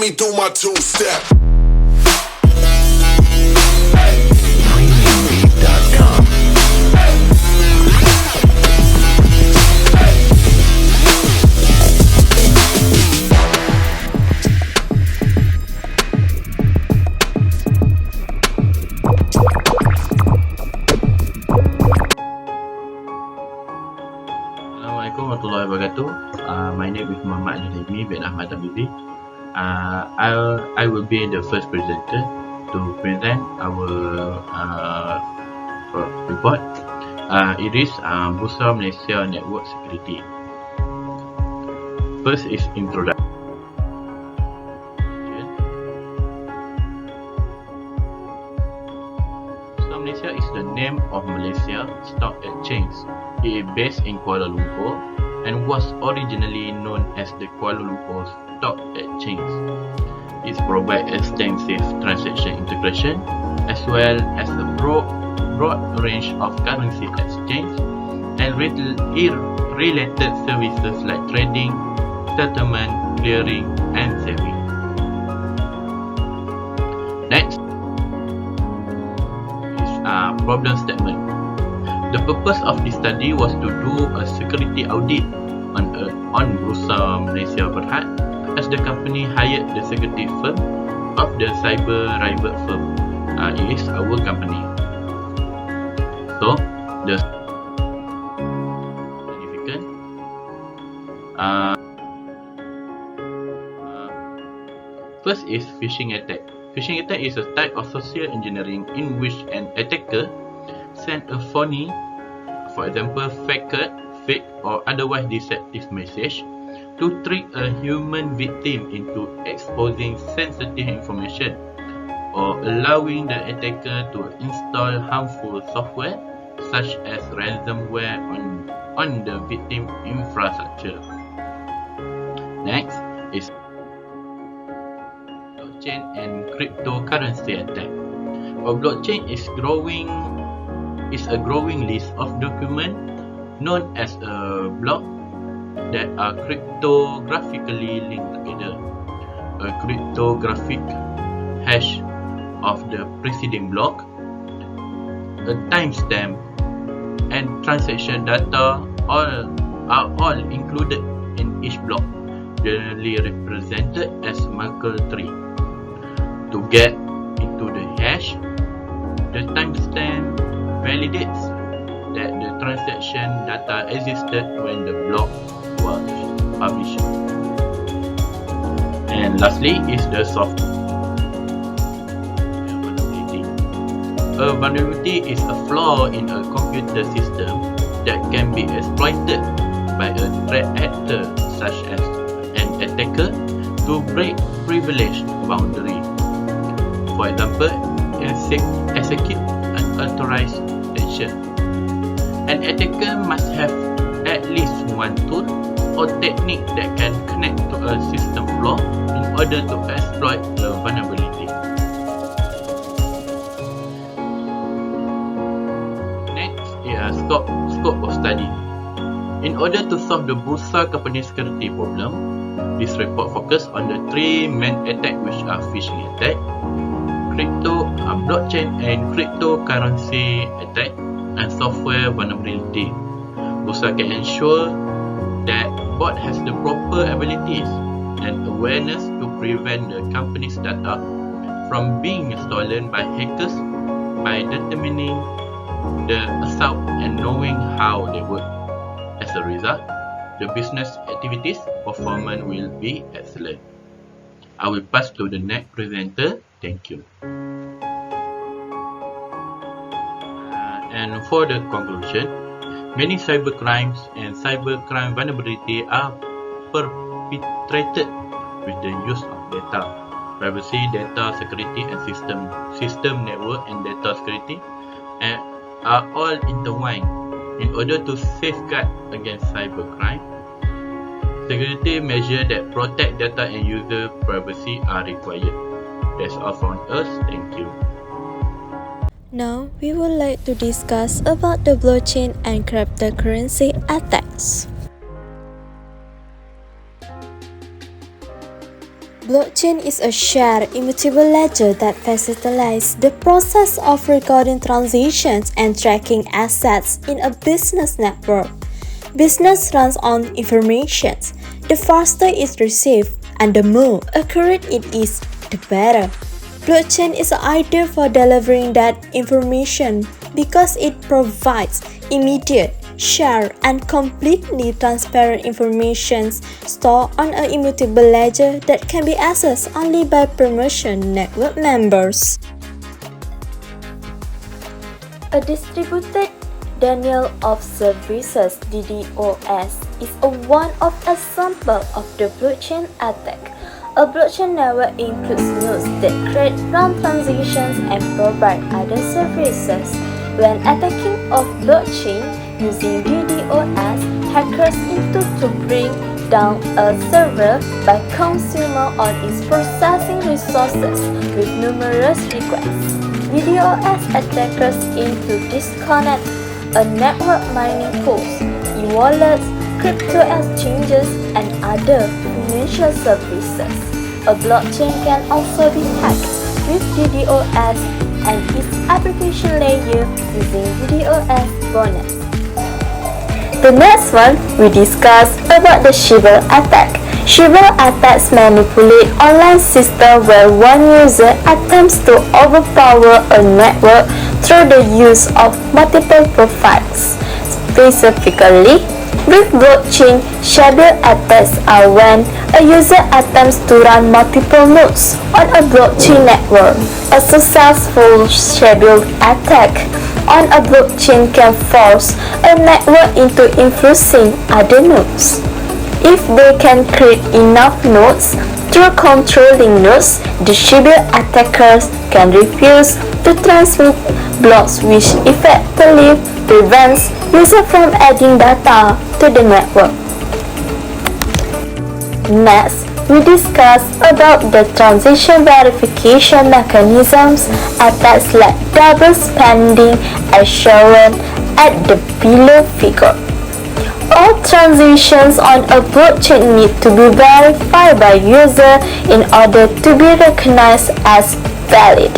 me do my two-step. Assalamualaikum warahmatullahi wabarakatuh. My name is Muhammad Al-Rahimi bin Ahmad Al-Bibi. I will be the first presenter to present our report. It is Bursa Malaysia Network Security. First is introduction. Bursa Malaysia is the name of Malaysia Stock Exchange. It is based in Kuala Lumpur and was originally known as the Kuala Lumpur Stock Exchange. It provides extensive transaction integration as well as a broad range of currency exchange and related services like trading, settlement, clearing, and saving. Next is problem statement. The purpose of this study was to do a security audit on Bursa Malaysia Berhad, as the company hired the security firm of the cyber rival firm. It is our company. So, the significant first is phishing attack. Phishing attack is a type of social engineering in which an attacker send a phony, for example, fake or otherwise deceptive message to trick a human victim into exposing sensitive information or allowing the attacker to install harmful software such as ransomware on the victim infrastructure. Next is blockchain and cryptocurrency attack. A blockchain is a growing list of documents known as a block that are cryptographically linked together. A cryptographic hash of the preceding block, a timestamp, and transaction data are all included in each block, generally represented as marker tree. To get into the hash, the timestamp validates that the transaction data existed when the block was published. And lastly is the software vulnerability. A vulnerability is a flaw in a computer system that can be exploited by a threat actor such as an attacker to break privilege boundary. For example, execute unauthorized action. An attacker must have at least one tool or technique that can connect to a system flaw in order to exploit the vulnerability. Next is scope of study. In order to solve the Bursa company security problem, this report focuses on the three main attacks, which are phishing attack, blockchain and cryptocurrency attack, and software vulnerability. Bursa can ensure that bot has the proper abilities and awareness to prevent the company's data from being stolen by hackers by determining the assault and knowing how they work. As a result, the business activities performance will be excellent. I will pass to the next presenter. Thank you. And for the conclusion, many cybercrimes and cybercrime vulnerability are perpetrated with the use of data. Privacy, data security, and system network and data security are all intertwined. In order to safeguard against cybercrime, security measures that protect data and user privacy are required. That's all from us. Thank you. Now, we would like to discuss about the blockchain and cryptocurrency attacks. Blockchain is a shared, immutable ledger that facilitates the process of recording transactions and tracking assets in a business network. Business runs on information. The faster it's received and the more accurate it is, the better. Blockchain is ideal for delivering that information because it provides immediate, shared, and completely transparent information stored on an immutable ledger that can be accessed only by permissioned network members. A distributed denial of services (DDoS) is one example of the blockchain attack. A blockchain network includes nodes that create run transactions and provide other services. When attacking of blockchain using DDoS, hackers intend to bring down a server by consumer on its processing resources with numerous requests. DDoS attackers aim to disconnect a network mining pools, e-wallets, crypto exchanges, and other financial services. A blockchain can also be hacked with DDoS and its application layer using DDoS bonus. The next one, we discuss about the Shibal attack. Shibal attacks manipulate online system where one user attempts to overpower a network through the use of multiple profiles. Specifically, with blockchain, Shibal attacks are when a user attempts to run multiple nodes on a blockchain network. A successful Shibal attack on a blockchain can force a network into influencing other nodes. If they can create enough nodes through controlling nodes, the Shibal attackers can refuse to transmit blocks, which effectively prevents users from adding data to the network. Next, we discuss about the transaction verification mechanisms. Attacks like double spending as shown at the below figure. All transactions on a blockchain need to be verified by user in order to be recognized as valid,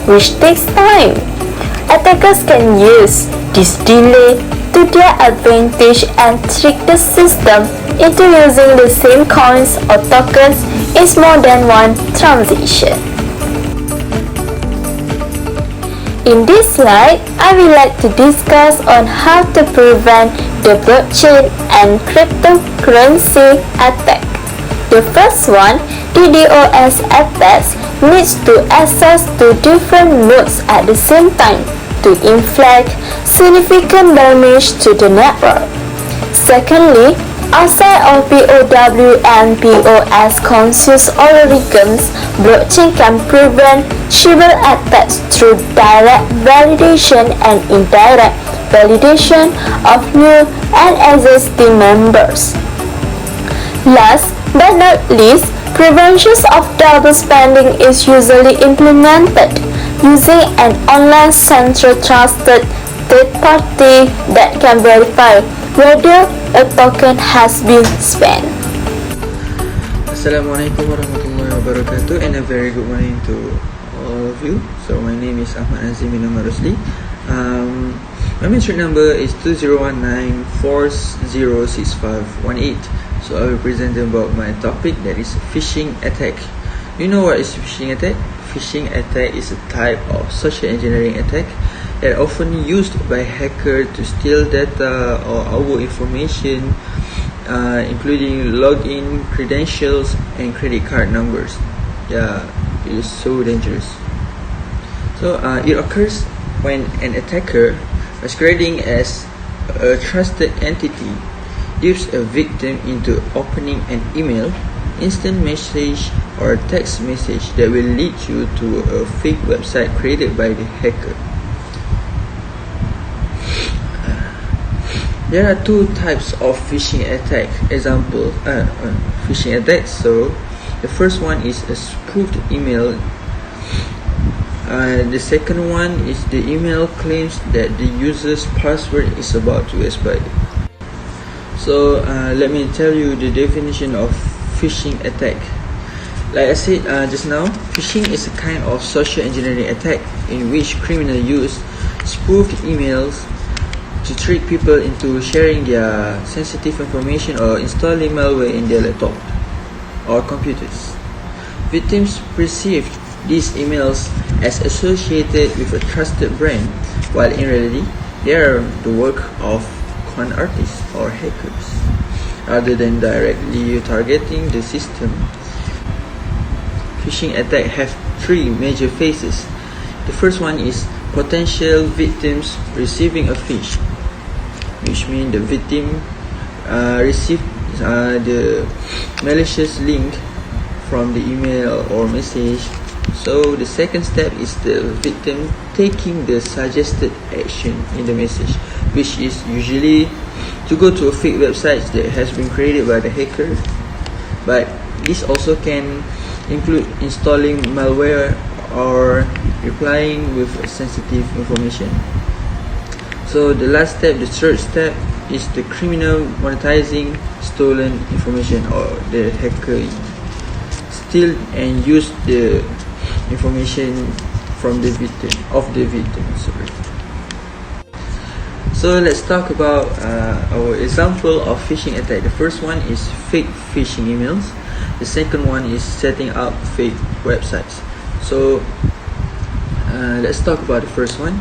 which takes time. Attackers can use this delay to their advantage and trick the system into using the same coins or tokens in more than one transaction. In this slide, I would like to discuss on how to prevent the blockchain and cryptocurrency attack. The first one, DDoS attacks needs to access to different nodes at the same time to inflict significant damage to the network. Secondly, outside of POW and POS consensus algorithms, blockchain can prevent Shibal attacks through direct validation and indirect validation of new and existing members. Last but not least, prevention of double spending is usually implemented using an online central trusted third party that can verify whether a token has been spent. Assalamualaikum warahmatullahi wabarakatuh, and a very good morning to all of you. So my name is Ahmad Azim bin Ahmad Rusli. My mention number is 2019406518. So I will present about my topic, that is phishing attack. You know what is phishing attack? Phishing attack is a type of social engineering attack that often used by hackers to steal data or our information, including login credentials and credit card numbers. Yeah, it is so dangerous. So it occurs when an attacker, masquerading as a trusted entity, gives a victim into opening an email, instant message, or a text message that will lead you to a fake website created by the hacker. There are two types of phishing attack. Phishing attacks. So the first one is a spoofed email. The second one is the email claims that the user's password is about to expire. So let me tell you the definition of phishing attack. Like I said just now, phishing is a kind of social engineering attack in which criminals use spoofed emails to trick people into sharing their sensitive information or installing malware in their laptop or computers. Victims perceived these emails as associated with a trusted brand, while in reality they are the work of con artists or hackers, rather than directly targeting the system. Phishing attacks have three major phases. The first one is potential victims receiving a phish, which means the victim received the malicious link from the email or message. So the second step is the victim taking the suggested action in the message, which is usually to go to a fake website that has been created by the hacker. But this also can include installing malware or replying with sensitive information. So the last step, the third step, is the criminal monetizing stolen information, or the hacker steal and use the information from the victim. Sorry. So let's talk about our example of phishing attack. The first one is fake phishing emails. The second one is setting up fake websites. So let's talk about the first one.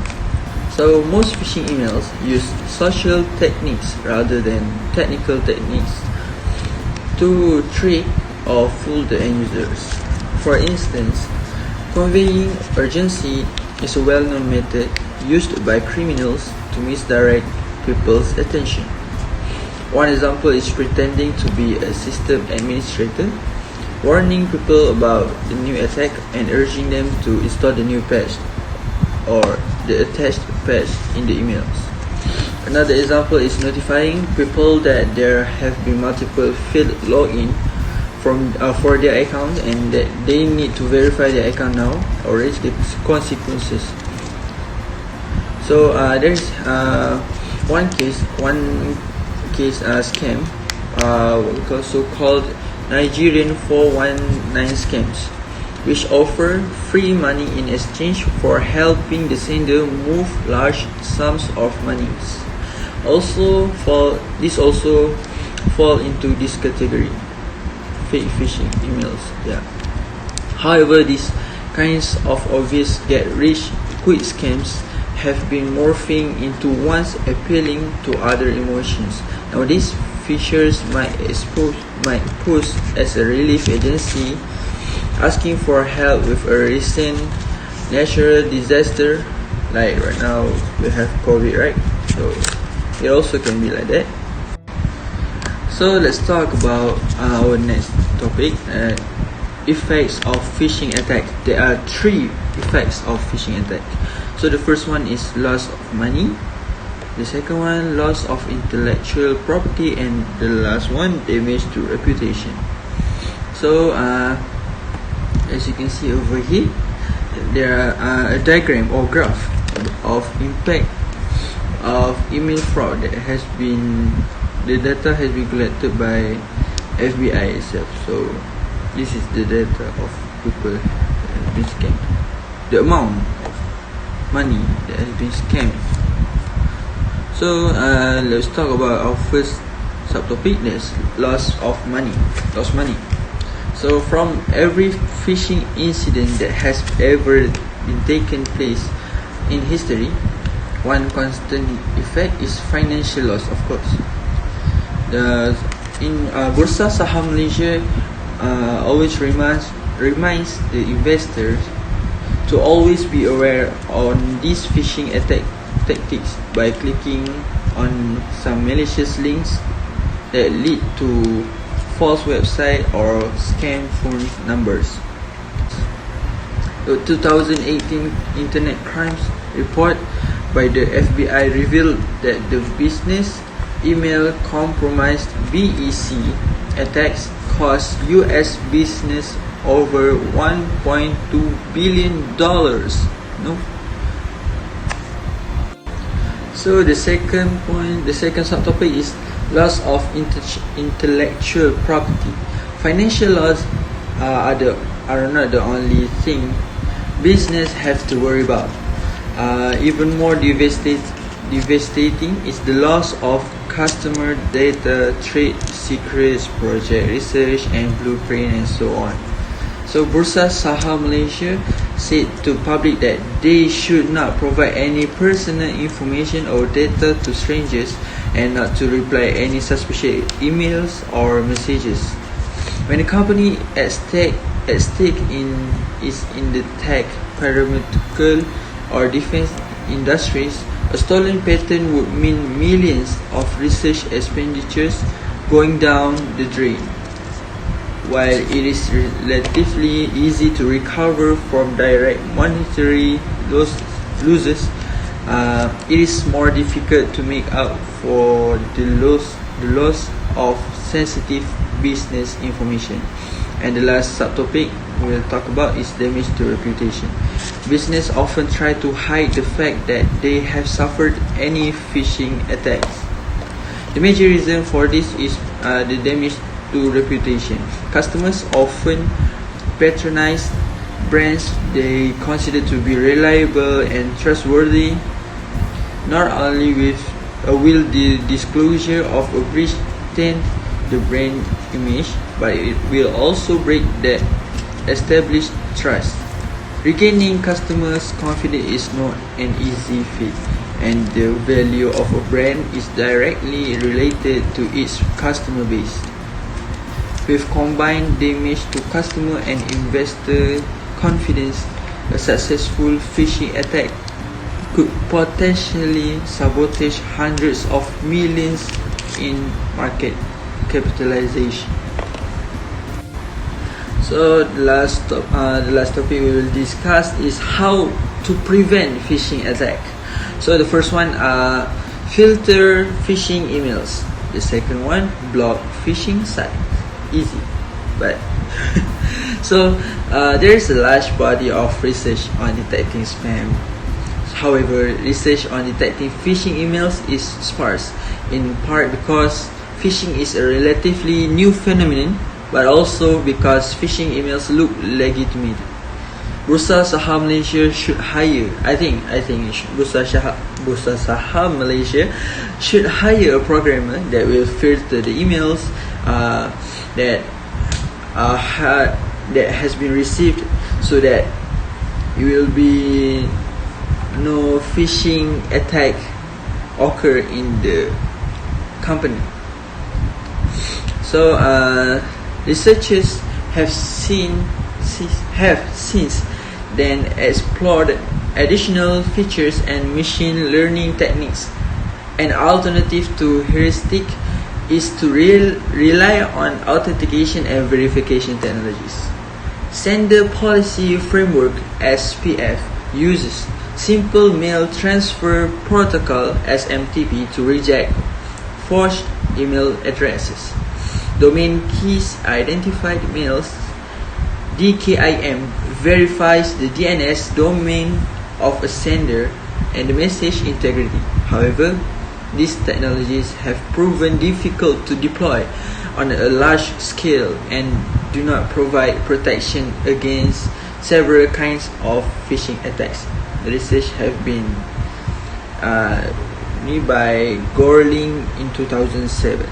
So most phishing emails use social techniques rather than technical techniques to trick or fool the end users. For instance, conveying urgency is a well-known method used by criminals to misdirect people's attention. One example is pretending to be a system administrator, warning people about the new attack and urging them to install the new patch or the attached patch in the emails. Another example is notifying people that there have been multiple failed login for their account and that they need to verify their account now or else the consequences. So there is one case scam, so-called Nigerian 419 scams, which offer free money in exchange for helping the sender move large sums of money. This also fall into this category, fake phishing emails. However, these kinds of obvious get-rich-quick scams have been morphing into ones appealing to other emotions. Now, these features might pose as a relief agency asking for help with a recent natural disaster, like right now we have COVID, right? So it also can be like that. So let's talk about our next topic, effects of phishing attack. There are three effects of phishing attack. So the first one is loss of money, the second one loss of intellectual property, and the last one damage to reputation. So as you can see over here, there are a diagram or graph of impact of email fraud that the data has been collected by FBI itself. So this is the data of people that have been scammed, the amount of money that has been scammed. So let's talk about our first subtopic, that's loss money. So from every phishing incident that has ever been taken place in history, one constant effect is financial loss, of course. In Bursa, Saham Malaysia always reminds the investors to always be aware on these phishing attack tactics by clicking on some malicious links that lead to false website or scam phone numbers. The 2018 Internet Crimes Report by the FBI revealed that the business email compromised BEC attacks cost US business over $1.2 billion. No. So the second subtopic is loss of intellectual property. Financial loss are not the only thing business have to worry about. Even more devastating is the loss of customer data, trade secrets, project research, and blueprint, and so on. So Bursa Saham Malaysia said to public that they should not provide any personal information or data to strangers and not to reply any suspicious emails or messages. When a company at stake is in the tech, pharmaceutical, or defense industries, a stolen patent would mean millions of research expenditures going down the drain. While it is relatively easy to recover from direct monetary losses, it is more difficult to make up for the loss of sensitive business information. And the last subtopic we'll talk about is damage to reputation. Business often try to hide the fact that they have suffered any phishing attacks. The major reason for this is the damage to reputation. Customers often patronize brands they consider to be reliable and trustworthy. Not only will the disclosure of a breach taint the brand image, but it will also break that established trust. Regaining customers' confidence is not an easy feat, and the value of a brand is directly related to its customer base. With combined damage to customer and investor confidence, a successful phishing attack could potentially sabotage hundreds of millions in market capitalization. So the last topic we will discuss is how to prevent phishing attack. So the first one, filter phishing emails. The second one, block phishing sites. Easy, but so there is a large body of research on detecting spam. However, research on detecting phishing emails is sparse, in part because phishing is a relatively new phenomenon, but also because phishing emails look legitimate. Bursa Saham Malaysia should hire. Bursa Saham Malaysia should hire a programmer that will filter the emails that has been received, so that it will be no phishing attack occur in the company. So researchers have since then explored additional features and machine learning techniques. An alternative to heuristic is to rely on authentication and verification technologies. Sender Policy Framework (SPF) uses Simple Mail Transfer Protocol (SMTP) to reject forged email addresses. Domain keys identified mails (DKIM) verifies the DNS domain of a sender and the message integrity. However, these technologies have proven difficult to deploy on a large scale and do not provide protection against several kinds of phishing attacks. The research have been made by Gorling in 2007.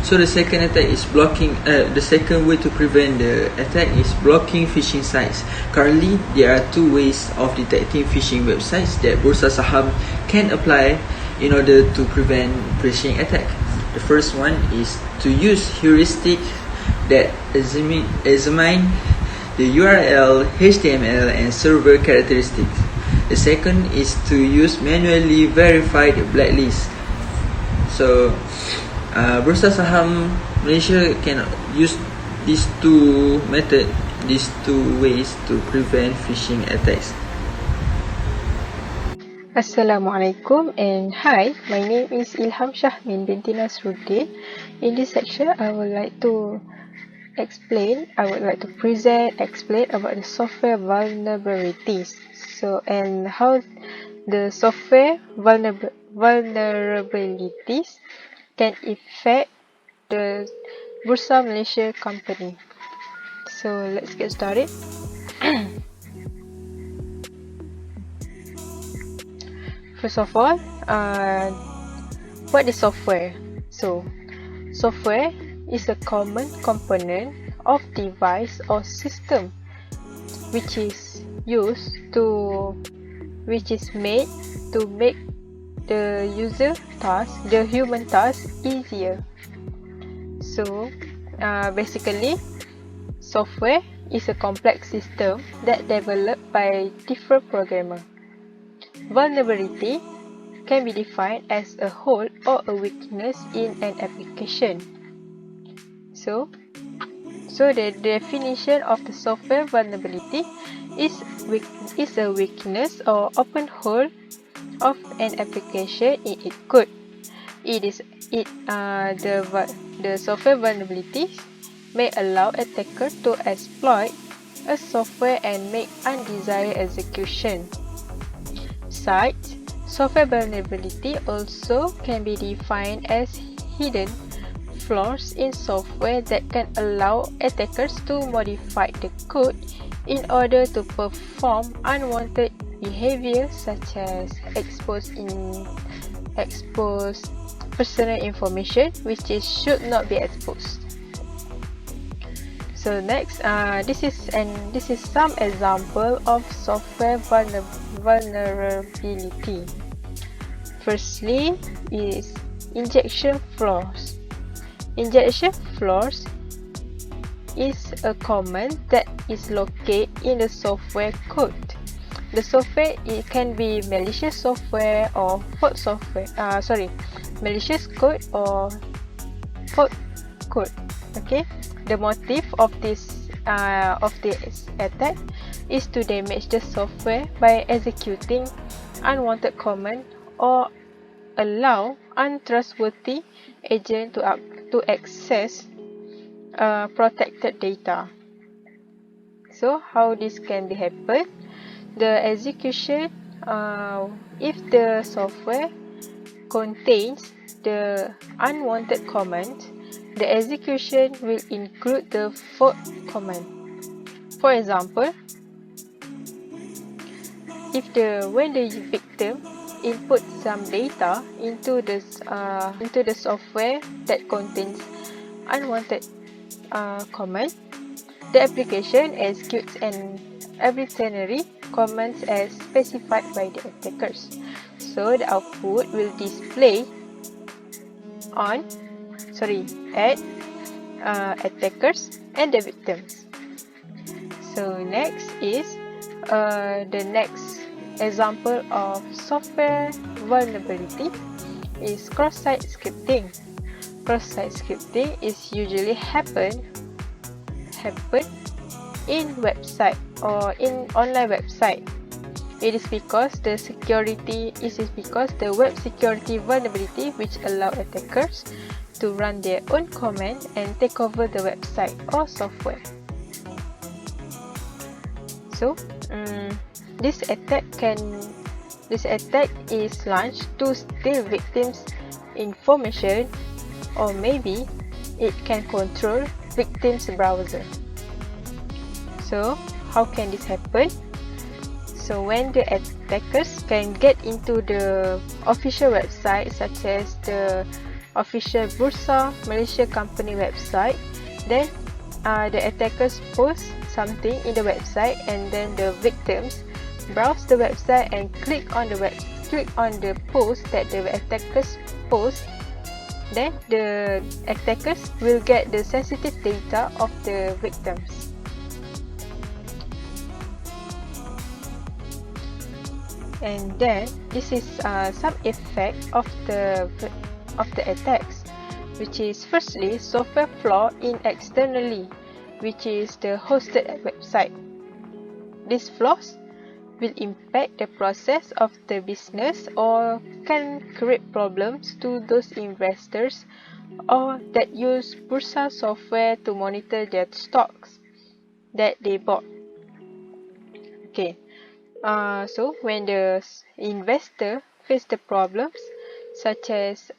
So the second attack is blocking. The second way to prevent the attack is blocking phishing sites. Currently, there are two ways of detecting phishing websites that Bursa Saham can apply in order to prevent phishing attack. The first one is to use heuristic that examine the URL, HTML, and server characteristics. The second is to use manually verified blacklist. So Bursa Saham Malaysia can use these two ways to prevent phishing attacks. Assalamualaikum and hi, my name is Ilham Shahmin binti Nasruddin. In this section, I would like to explain about the software vulnerabilities. So, and how the software vulnerabilities can affect the Bursa Malaysia company. So let's get started. First of all, what is software? So, software is a common component of device or system which is made to make the human task easier. So, basically, software is a complex system that developed by different programmers. Vulnerability can be defined as a hole or a weakness in an application. So the definition of the software vulnerability is a weakness or open hole of an application in its code. The software vulnerabilities may allow attackers to exploit a software and make undesired execution. Besides, software vulnerability also can be defined as hidden flaws in software that can allow attackers to modify the code in order to perform unwanted behavior such as expose personal information which should not be exposed. So next, this is some example of software vulnerability. Firstly is injection flaws. Injection flaws is a command that is located in the software code. The software can be malicious software or fault software. Malicious code or fault code. Okay. The motive of this attack is to damage the software by executing unwanted command or allow untrustworthy agent to access protected data. So how this can be happen? The execution, if the software contains the unwanted command, the execution will include the fault command. For example, when the victim input some data into the software that contains unwanted command, the application executes an arbitrary commands as specified by the attackers. So the output will display at attackers and the victims. So next is the next example of software vulnerability is cross-site scripting. Cross-site scripting is usually happen in website or in online website. It is because the web security vulnerability which allow attackers to run their own command and take over the website or software. So, this attack is launched to steal victims' information, or maybe it can control victims' browser. So, how can this happen? So, when the attackers can get into the official website, such as the official Bursa Malaysia company website, then the attackers post something in the website, and then the victims browse the website and click on the post that the attackers post. Then the attackers will get the sensitive data of the victims. And then this is some effect of the attacks, which is firstly software flaw in externally, which is the hosted website. These flaws will impact the process of the business or can create problems to those investors or that use Bursa software to monitor their stocks that they bought. Okay. So when the investor face the problems such as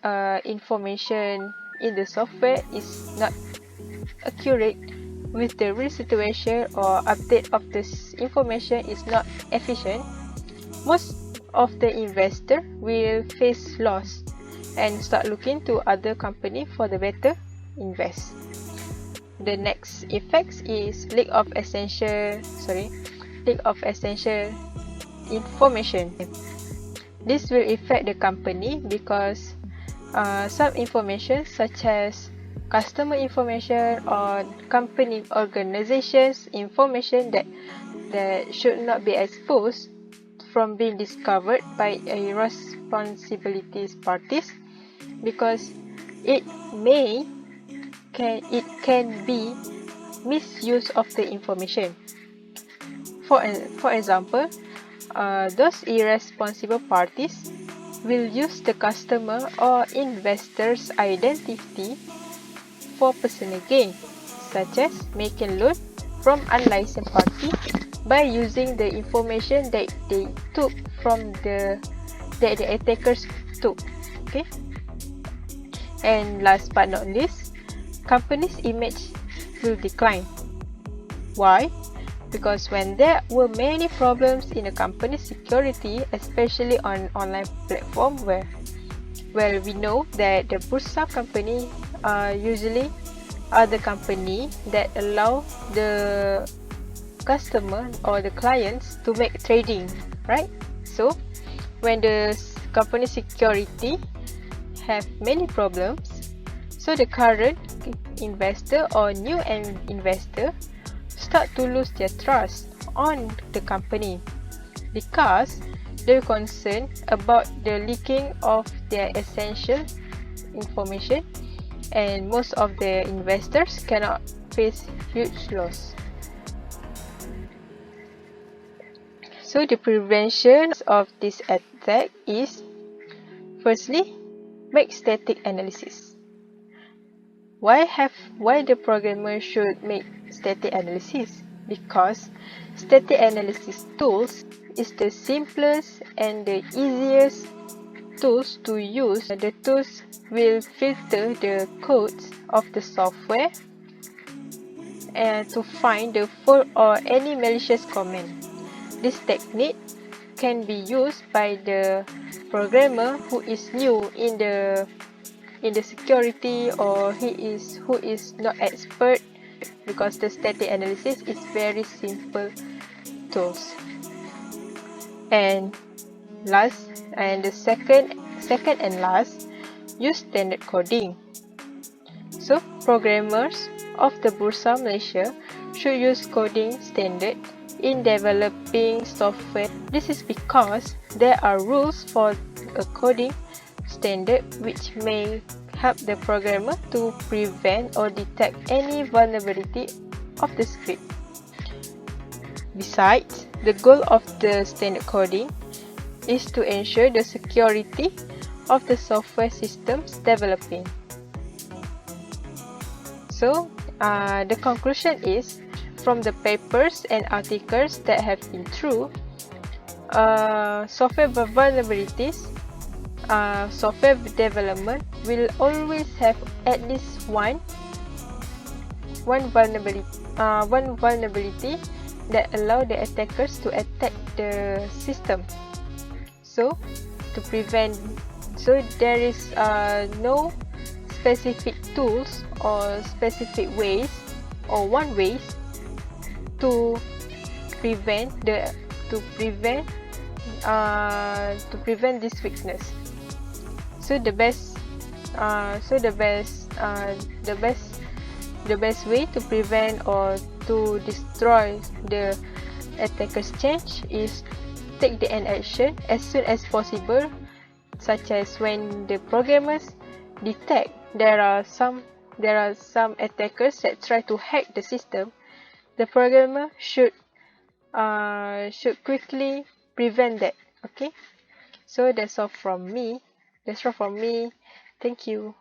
information in the software is not accurate with the real situation or update of this information is not efficient, most of the investor will face loss and start looking to other company for the better invest. The next effects is lack of essential information. This will affect the company because some information such as customer information or company organizations information that should not be exposed from being discovered by a responsibilities parties because it can be misuse of the information. For example, those irresponsible parties will use the customer or investor's identity for personal gain, such as making loan from unlicensed party by using the information that they took from that the attackers took. Okay. And last but not least, company's image will decline. Why? Because when there were many problems in a company's security, especially on online platform where we know that the Bursa company usually are the company that allow the customer or the clients to make trading, right? So when the company security have many problems, so the current investor or new investor start to lose their trust on the company because they're concerned about the leaking of their essential information, and most of the investors cannot face huge loss. So the prevention of this attack is, firstly, make static analysis. Why the programmer should make static analysis? Because static analysis tools is the simplest and the easiest tools to use. The tools will filter the codes of the software and to find the fault or any malicious comment. This technique can be used by the programmer who is new in the security or who is not expert, because the static analysis is very simple tools. And the second and last, use standard coding. So programmers of the Bursa Malaysia should use coding standard in developing software. This is because there are rules for a coding standard which may help the programmer to prevent or detect any vulnerability of the script. Besides, the goal of the standard coding is to ensure the security of the software systems developing. So, the conclusion is, from the papers and articles that have been through, software vulnerabilities, software development will always have at least one vulnerability that allow the attackers to attack the system. So there is no specific tools or specific ways or one way to prevent this weakness. So the best way to prevent or to destroy the attacker's change is take the action as soon as possible, such as when the programmers detect there are some attackers that try to hack the system. The programmer should quickly prevent that. Okay, so that's all from me. Thank you.